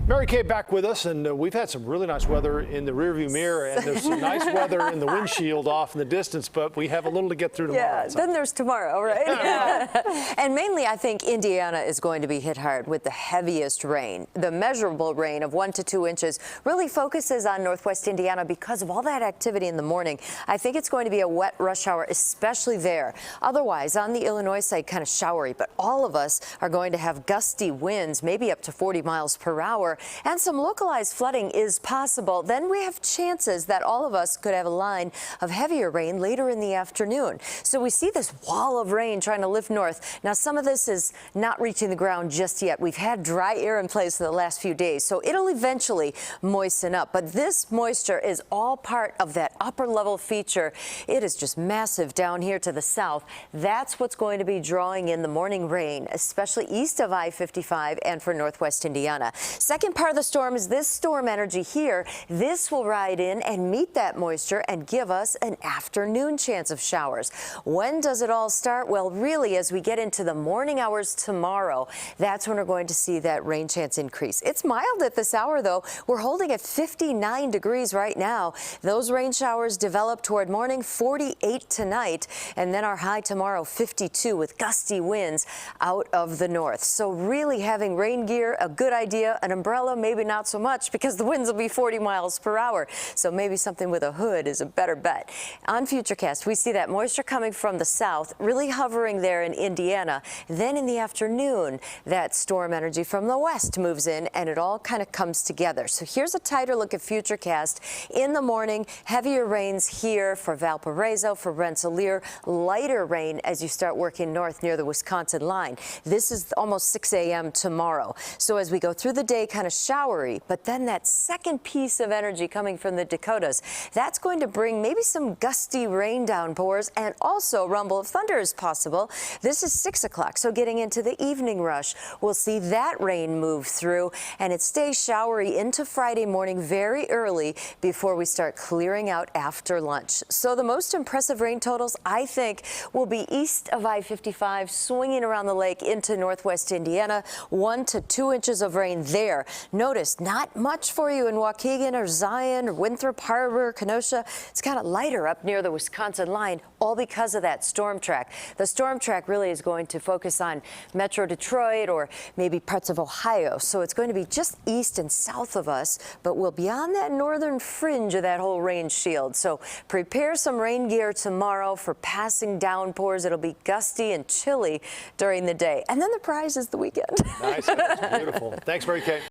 Mary Kay back with us, and we've had some really nice weather in the rearview mirror, and there's some nice weather in the windshield off in the distance, but we have a little to get through tomorrow. Yeah, then there's tomorrow, right? Yeah. And mainly, I think Indiana is going to be hit hard with the heaviest rain. The measurable rain of 1 to 2 inches really focuses on northwest Indiana because of all that activity in the morning. I think it's going to be a wet rush hour, especially there. Otherwise, on the Illinois side, kind of showery, but all of us are going to have gusty winds, maybe up to 40 miles per hour. And some localized flooding is possible. Then we have chances that all of us could have a line of heavier rain later in the afternoon. So we see this wall of rain trying to lift north. Now, some of this is not reaching the ground just yet. We've had dry air in place for the last few days, so it'll eventually moisten up. But this moisture is all part of that upper level feature. It is just massive down here to the south. That's what's going to be drawing in the morning rain, especially east of I-55 and for northwest Indiana. Second part of the storm is this storm energy here. This will ride in and meet that moisture and give us an afternoon chance of showers. When does it all start? Well, really, as we get into the morning hours tomorrow, that's when we're going to see that rain chance increase. It's mild at this hour, though. We're holding at 59 degrees right now. Those rain showers develop toward morning, 48 tonight, and then our high tomorrow, 52, with gusty winds out of the north. So really having rain gear, a good idea. An umbrella, maybe not so much, because the winds will be 40 miles per hour. So maybe something with a hood is a better bet. On Futurecast, we see that moisture coming from the south, really hovering there in Indiana. Then in the afternoon, that storm energy from the west moves in, and it all kind of comes together. So here's a tighter look at Futurecast. In the morning, heavier rains here for Valparaiso, for Rensselaer, lighter rain as you start working north near the Wisconsin line. This is almost 6 a.m. tomorrow. So as we go through the day, kind of showery, but then that second piece of energy coming from the Dakotas, that's going to bring maybe some gusty rain downpours, and also rumble of thunder is possible. This is 6 o'clock, so getting into the evening rush, we'll see that rain move through, and it stays showery into Friday morning very early before we start clearing out after lunch. So the most impressive rain totals, I think, will be east of I-55, swinging around the lake into northwest Indiana. 1 to 2 inches of rain there. Notice not much for you in Waukegan or Zion or Winthrop Harbor, Kenosha. It's kind of lighter up near the Wisconsin line, all because of that storm track. The storm track really is going to focus on Metro Detroit or maybe parts of Ohio. So it's going to be just east and south of us, but we'll be on that northern fringe of that whole rain shield. So prepare some rain gear tomorrow for passing downpours. It'll be gusty and chilly during the day. And then the prize is the weekend. Nice. That's beautiful. Thanks, Mary Kay.